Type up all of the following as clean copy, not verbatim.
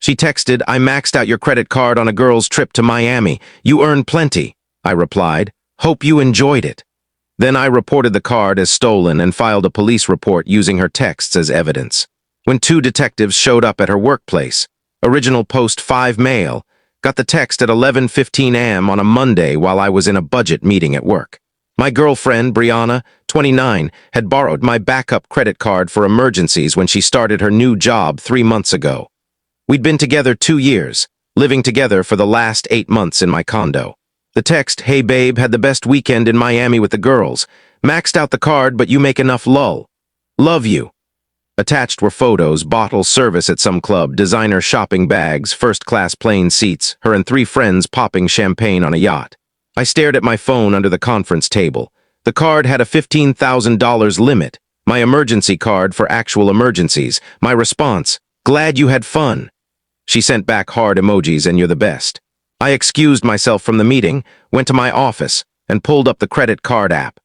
She texted, "I maxed out your credit card on a girl's trip to Miami. You earned plenty." I replied, "Hope you enjoyed it." Then I reported the card as stolen and filed a police report using her texts as evidence. When two detectives showed up at her workplace, original post 5 mail, got the text at 11:15 a.m. on a Monday while I was in a budget meeting at work. My girlfriend, Brianna, 29, had borrowed my backup credit card for emergencies when she started her new job 3 months ago. We'd been together 2 years, living together for the last 8 months in my condo. The text, "Hey babe, had the best weekend in Miami with the girls. Maxed out the card, but you make enough lol. Love you." Attached were photos, bottle service at some club, designer shopping bags, first-class plane seats, her and 3 friends popping champagne on a yacht. I stared at my phone under the conference table. The card had a $15,000 limit, my emergency card for actual emergencies. My response, "Glad you had fun." She sent back hard emojis and "You're the best." I excused myself from the meeting, went to my office, and pulled up the credit card app.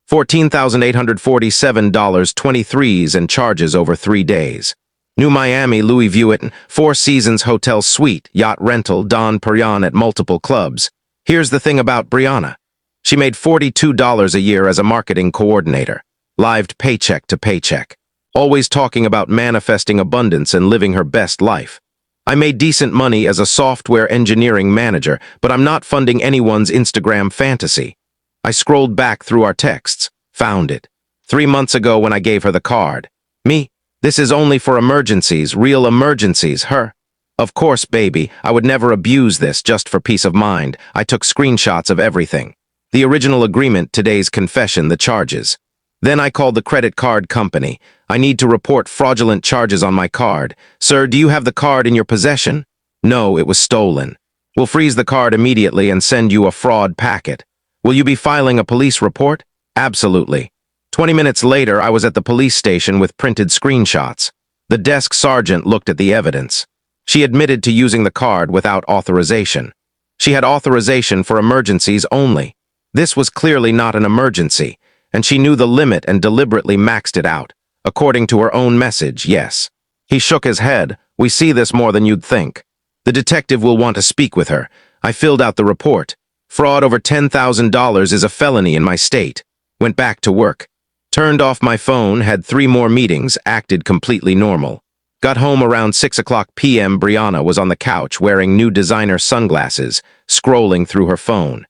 $14,847.23 and charges over 3 days. New Miami, Louis Vuitton, 4 Seasons Hotel Suite, yacht rental, Don Perignon at multiple clubs. Here's the thing about Brianna. She made $42 a year as a marketing coordinator, lived paycheck to paycheck, always talking about manifesting abundance and living her best life. I made decent money as a software engineering manager, but I'm not funding anyone's Instagram fantasy. I scrolled back through our texts, found it. 3 months ago when I gave her the card. Me, this is only for emergencies, real emergencies, her. Of course, baby, I would never abuse this just for peace of mind. I took screenshots of everything. The original agreement, today's confession, the charges. Then I called the credit card company. "I need to report fraudulent charges on my card. Sir, do you have the card in your possession?" "No, it was stolen." "We'll freeze the card immediately and send you a fraud packet." "Will you be filing a police report?" "Absolutely." 20 minutes later, I was at the police station with printed screenshots. The desk sergeant looked at the evidence. She admitted to using the card without authorization. She had authorization for emergencies only. This was clearly not an emergency, and she knew the limit and deliberately maxed it out. According to her own message, yes. He shook his head. "We see this more than you'd think. The detective will want to speak with her." I filled out the report. Fraud over $10,000 is a felony in my state. Went back to work. Turned off my phone, had 3 more meetings, acted completely normal. Got home around 6 p.m. Brianna was on the couch wearing new designer sunglasses, scrolling through her phone.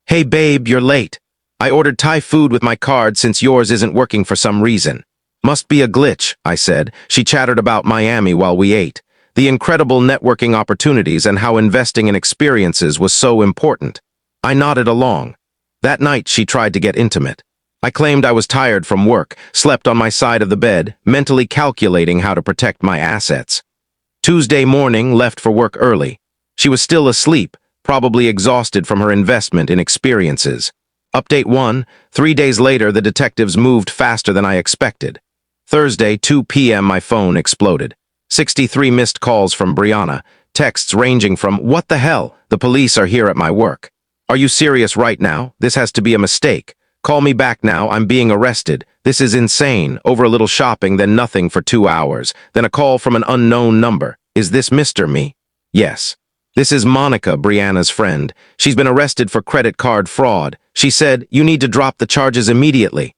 "Hey babe, you're late. I ordered Thai food with my card since yours isn't working for some reason." "Must be a glitch," I said. She chattered about Miami while we ate, the incredible networking opportunities and how investing in experiences was so important. I nodded along. That night she tried to get intimate. I claimed I was tired from work, slept on my side of the bed, mentally calculating how to protect my assets. Tuesday morning, left for work early. She was still asleep, probably exhausted from her investment in experiences. Update 1, 3 days later the detectives moved faster than I expected. Thursday, 2 p.m. my phone exploded. 63 missed calls from Brianna, texts ranging from, "What the hell? The police are here at my work. Are you serious right now? This has to be a mistake. Call me back now, I'm being arrested. This is insane. Over a little shopping, then nothing for 2 hours. Then a call from an unknown number. Is this Mr. Me? Yes. This is Monica, Brianna's friend. She's been arrested for credit card fraud. She said, you need to drop the charges immediately."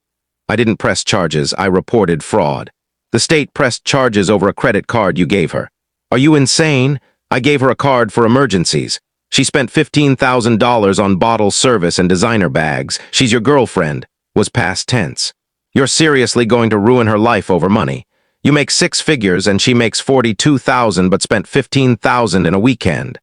I didn't press charges, I reported fraud. "The state pressed charges over a credit card you gave her." "Are you insane? I gave her a card for emergencies. She spent $15,000 on bottle service and designer bags. She's your girlfriend," was past tense. "You're seriously going to ruin her life over money. You make 6 figures and she makes $42,000 but spent $15,000 in a weekend.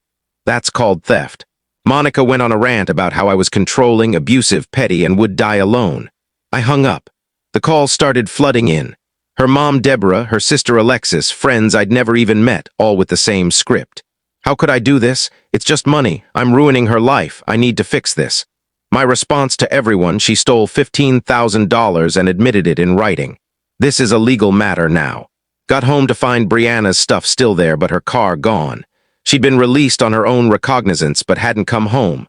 That's called theft." Monica went on a rant about how I was controlling, abusive, petty, and would die alone. I hung up. The calls started flooding in. Her mom, Deborah, her sister, Alexis, friends I'd never even met, all with the same script. How could I do this? It's just money. I'm ruining her life. I need to fix this. My response to everyone, she stole $15,000 and admitted it in writing. This is a legal matter now. Got home to find Brianna's stuff still there, but her car gone. She'd been released on her own recognizance, but hadn't come home.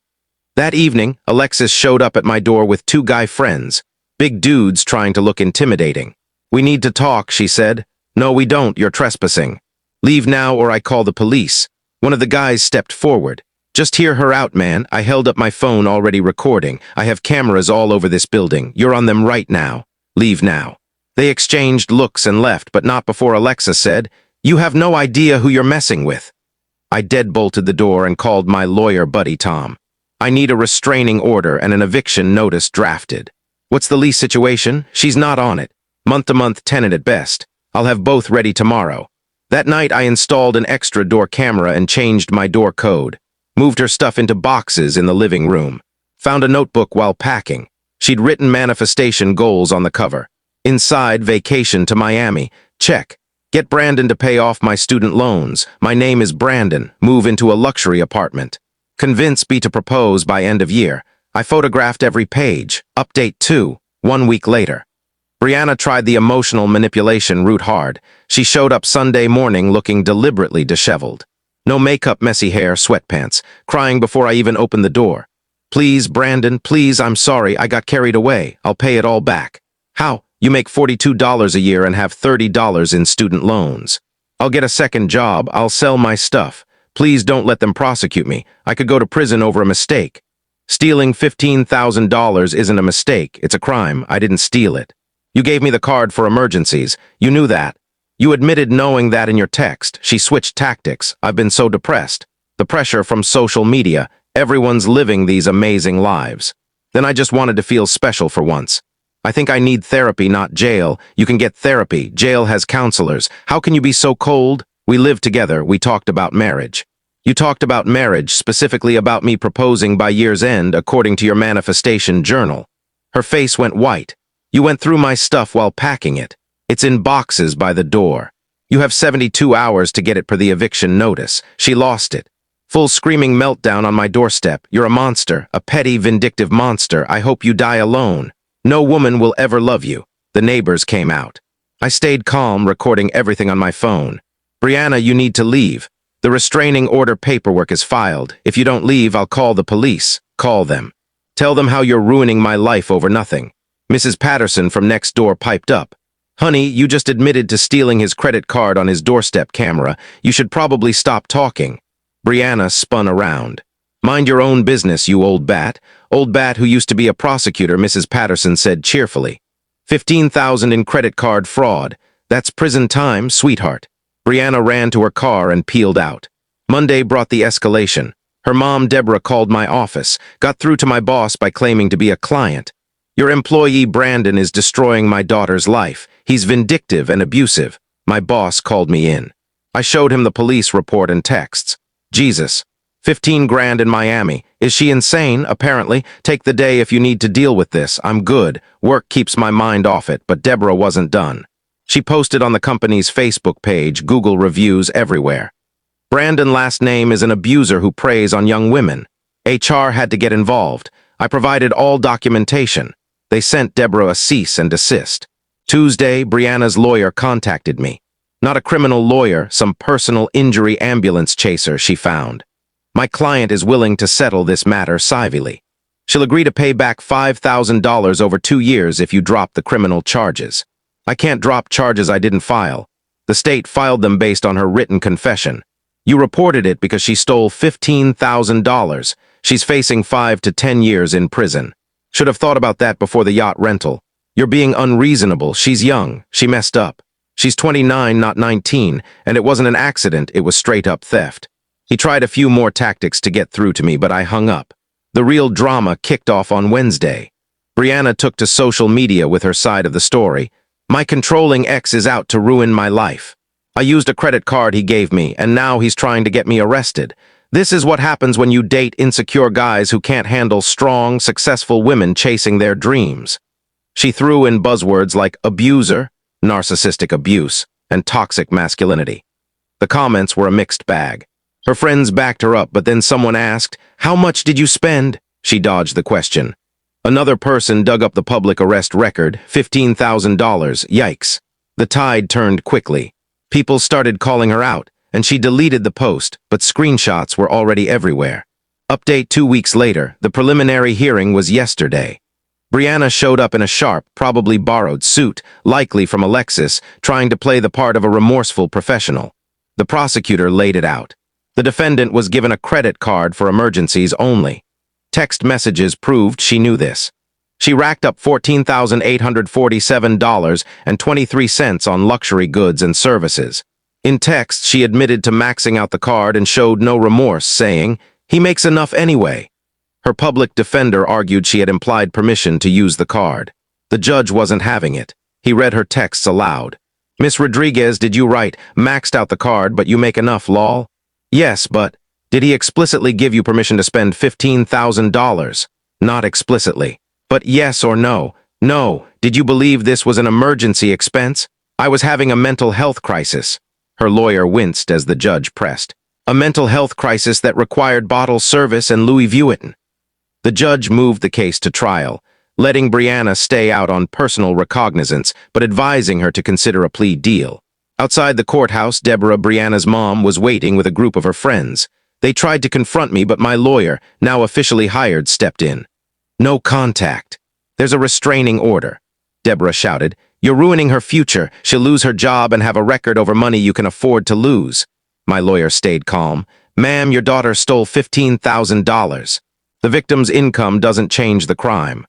That evening, Alexis showed up at my door with 2 guy friends. Big dudes trying to look intimidating. "We need to talk," she said. "No, we don't. You're trespassing." Leave now or I call the police. One of the guys stepped forward. Just hear her out, man. I held up my phone already recording. I have cameras all over this building. You're on them right now. Leave now. They exchanged looks and left, but not before Alexa said, "You have no idea who you're messing with." I deadbolted the door and called my lawyer buddy Tom. I need a restraining order and an eviction notice drafted. What's the lease situation? She's not on it. Month-to-month tenant at best. I'll have both ready tomorrow. That night I installed an extra door camera and changed my door code. Moved her stuff into boxes in the living room. Found a notebook while packing. She'd written manifestation goals on the cover. Inside, vacation to Miami. Check. Get Brandon to pay off my student loans. My name is Brandon. Move into a luxury apartment. Convince B to propose by end of year. I photographed every page. Update 2, 1 week later. Brianna tried the emotional manipulation route hard. She showed up Sunday morning looking deliberately disheveled. No makeup, messy hair, sweatpants, crying before I even opened the door. "Please, Brandon, please, I'm sorry, I got carried away. I'll pay it all back." "How? You make $42 a year and have $30 in student loans." "I'll get a second job. I'll sell my stuff. Please don't let them prosecute me. I could go to prison over a mistake." "Stealing $15,000 isn't a mistake. It's a crime. I didn't steal it. You gave me the card for emergencies. You knew that. You admitted knowing that in your text." She switched tactics. "I've been so depressed. The pressure from social media. Everyone's living these amazing lives. Then I just wanted to feel special for once. I think I need therapy, not jail. You can get therapy. Jail has counselors. How can you be so cold? We lived together. We talked about marriage. You talked about marriage, specifically about me proposing by year's end, according to your manifestation journal." Her face went white. "You went through my stuff while packing it. It's in boxes by the door. You have 72 hours to get it per the eviction notice." She lost it. Full screaming meltdown on my doorstep. "You're a monster, a petty, vindictive monster. I hope you die alone. No woman will ever love you." The neighbors came out. I stayed calm, recording everything on my phone. "Brianna, you need to leave. The restraining order paperwork is filed. If you don't leave, I'll call the police." "Call them. Tell them how you're ruining my life over nothing." Mrs. Patterson from next door piped up. "Honey, you just admitted to stealing his credit card on his doorstep camera. You should probably stop talking." Brianna spun around. "Mind your own business, you old bat." "Old bat who used to be a prosecutor," Mrs. Patterson said cheerfully. $15,000 in credit card fraud. That's prison time, sweetheart." Brianna ran to her car and peeled out. Monday brought the escalation. Her mom, Deborah, called my office, got through to my boss by claiming to be a client. "Your employee Brandon is destroying my daughter's life. He's vindictive and abusive." My boss called me in. I showed him the police report and texts. "Jesus. 15 grand in Miami. Is she insane? Apparently. Take the day if you need to deal with this. I'm good. Work keeps my mind off it." But Deborah wasn't done. She posted on the company's Facebook page, Google reviews everywhere. "Brandon last name is an abuser who preys on young women. HR had to get involved. I provided all documentation. They sent Deborah a cease and desist." Tuesday, Brianna's lawyer contacted me. Not a criminal lawyer, some personal injury ambulance chaser she found. "My client is willing to settle this matter civilly. She'll agree to pay back $5,000 over 2 years if you drop the criminal charges." "I can't drop charges I didn't file. The state filed them based on her written confession. You reported it because she stole $15,000. She's facing 5 to 10 years in prison. Should have thought about that before the yacht rental. You're being unreasonable. She's young. She messed up. She's 29, not 19, and it wasn't an accident, it was straight-up theft." He tried a few more tactics to get through to me, but I hung up. The real drama kicked off on Wednesday. Brianna took to social media with her side of the story. "My controlling ex is out to ruin my life. I used a credit card he gave me, and now he's trying to get me arrested. This is what happens when you date insecure guys who can't handle strong, successful women chasing their dreams." She threw in buzzwords like abuser, narcissistic abuse, and toxic masculinity. The comments were a mixed bag. Her friends backed her up, but then someone asked, "How much did you spend?" She dodged the question. Another person dug up the public arrest record, $15,000, yikes. The tide turned quickly. People started calling her out, and she deleted the post, but screenshots were already everywhere. Update 2 weeks later, the preliminary hearing was yesterday. Brianna showed up in a sharp, probably borrowed suit, likely from Alexis, trying to play the part of a remorseful professional. The prosecutor laid it out. The defendant was given a credit card for emergencies only. Text messages proved she knew this. She racked up $14,847.23 on luxury goods and services. In text, she admitted to maxing out the card and showed no remorse, saying, "He makes enough anyway." Her public defender argued she had implied permission to use the card. The judge wasn't having it. He read her texts aloud. "Miss Rodriguez, did you write, 'Maxed out the card, but you make enough, lol'?" "Yes, but did he explicitly give you permission to spend $15,000? "Not explicitly. But yes or no? "No. Did you believe this was an emergency expense?" "I was having a mental health crisis." Her lawyer winced as the judge pressed. "A mental health crisis that required bottle service and Louis Vuitton." The judge moved the case to trial, letting Brianna stay out on personal recognizance, but advising her to consider a plea deal. Outside the courthouse, Deborah, Brianna's mom, was waiting with a group of her friends. They tried to confront me, but my lawyer, now officially hired, stepped in. "No contact. There's a restraining order," Deborah shouted. "You're ruining her future. She'll lose her job and have a record over money you can afford to lose." My lawyer stayed calm. "Ma'am, your daughter stole $15,000. The victim's income doesn't change the crime."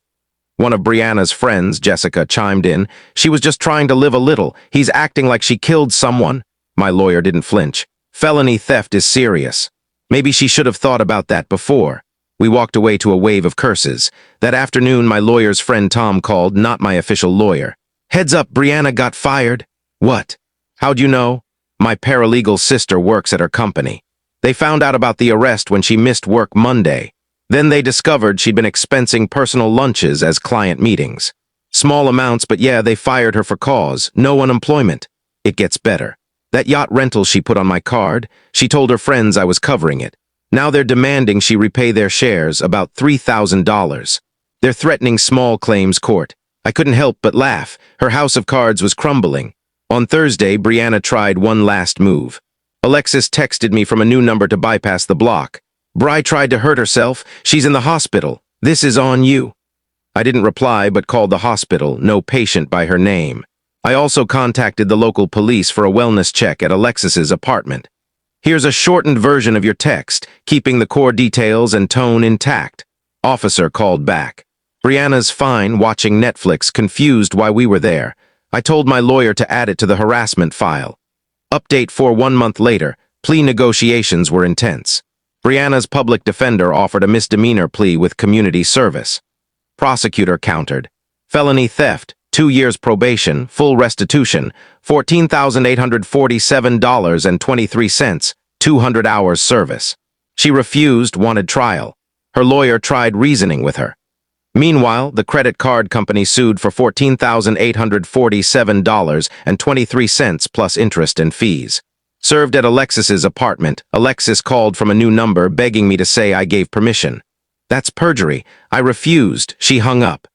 One of Brianna's friends, Jessica, chimed in. "She was just trying to live a little. He's acting like she killed someone." My lawyer didn't flinch. "Felony theft is serious. Maybe she should have thought about that before." We walked away to a wave of curses. That afternoon, my lawyer's friend Tom called, not my official lawyer. "Heads up, Brianna got fired." "What? How'd you know?" "My paralegal sister works at her company. They found out about the arrest when she missed work Monday. Then they discovered she'd been expensing personal lunches as client meetings. Small amounts, but yeah, they fired her for cause. No unemployment. It gets better. That yacht rental she put on my card, she told her friends I was covering it. Now they're demanding she repay their shares, about $3,000. They're threatening small claims court. I couldn't help but laugh. Her house of cards was crumbling. On Thursday, Brianna tried one last move. Alexis texted me from a new number to bypass the block. "Bri tried to hurt herself. She's in the hospital. This is on you." I didn't reply but called the hospital, no patient by her name. I also contacted the local police for a wellness check at Alexis's apartment. "Here's a shortened version of your text, keeping the core details and tone intact." Officer called back. "Brianna's fine, watching Netflix, confused why we were there. I told my lawyer to add it to the harassment file." Update for 1 month later, plea negotiations were intense. Brianna's public defender offered a misdemeanor plea with community service. Prosecutor countered. "Felony theft, 2 years probation, full restitution, $14,847.23, 200 hours service." She refused, wanted trial. Her lawyer tried reasoning with her. Meanwhile, the credit card company sued for $14,847.23 plus interest and fees. Served at Alexis's apartment, Alexis called from a new number begging me to say I gave permission. "That's perjury. I refused." She hung up.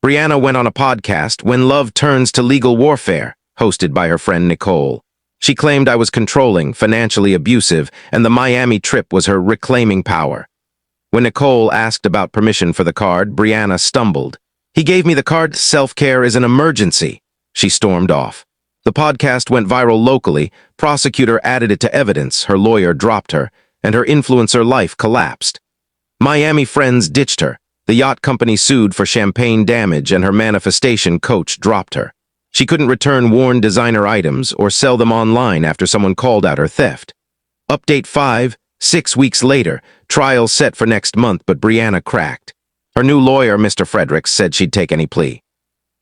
Brianna went on a podcast, When Love Turns to Legal Warfare, hosted by her friend Nicole. She claimed I was controlling, financially abusive, and the Miami trip was her reclaiming power. When Nicole asked about permission for the card, Brianna stumbled. "He gave me the card. Self-care is an emergency." She stormed off. The podcast went viral locally. Prosecutor added it to evidence. Her lawyer dropped her, and her influencer life collapsed. Miami friends ditched her. The yacht company sued for champagne damage, and her manifestation coach dropped her. She couldn't return worn designer items or sell them online after someone called out her theft. Update 5, 6 weeks later, trial set for next month, but Brianna cracked. Her new lawyer, Mr. Fredericks, said she'd take any plea.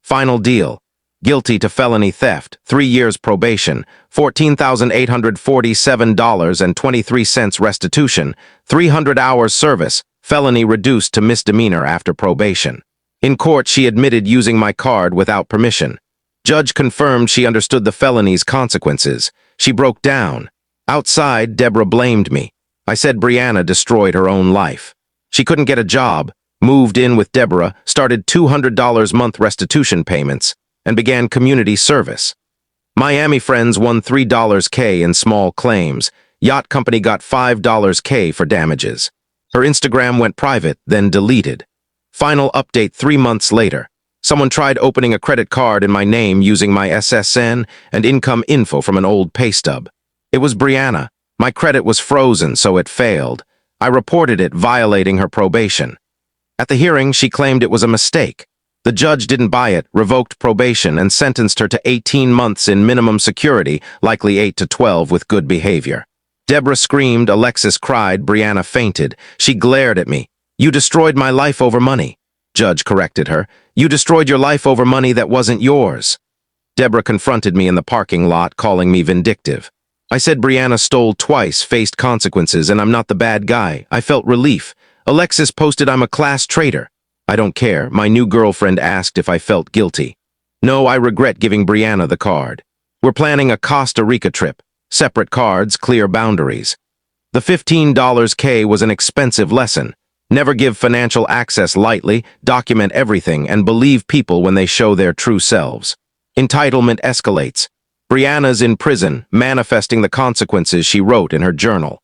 Final deal. Guilty to felony theft, 3 years probation, $14,847.23 restitution, 300 hours service, felony reduced to misdemeanor after probation. In court, she admitted using my card without permission. Judge confirmed she understood the felony's consequences. She broke down. Outside, Deborah blamed me. I said Brianna destroyed her own life. She couldn't get a job, moved in with Deborah, started $200 month restitution payments, and began community service. Miami friends won $3K in small claims. Yacht company got $5K for damages. Her Instagram went private, then deleted. Final update 3 months later. Someone tried opening a credit card in my name using my SSN and income info from an old pay stub. It was Brianna. My credit was frozen, so it failed. I reported it, violating her probation. At the hearing, she claimed it was a mistake. The judge didn't buy it, revoked probation, and sentenced her to 18 months in minimum security, likely 8 to 12 with good behavior. Deborah screamed, Alexis cried, Brianna fainted. She glared at me. You destroyed my life over money. Judge corrected her. You destroyed your life over money that wasn't yours. Deborah confronted me in the parking lot, calling me vindictive. I said Brianna stole twice, faced consequences, and I'm not the bad guy. I felt relief. Alexis posted I'm a class traitor. I don't care. My new girlfriend asked if I felt guilty. No, I regret giving Brianna the card. We're planning a Costa Rica trip. Separate cards, clear boundaries. The $15K was an expensive lesson. Never give financial access lightly, document everything, and believe people when they show their true selves. Entitlement escalates. Brianna's in prison, manifesting the consequences she wrote in her journal.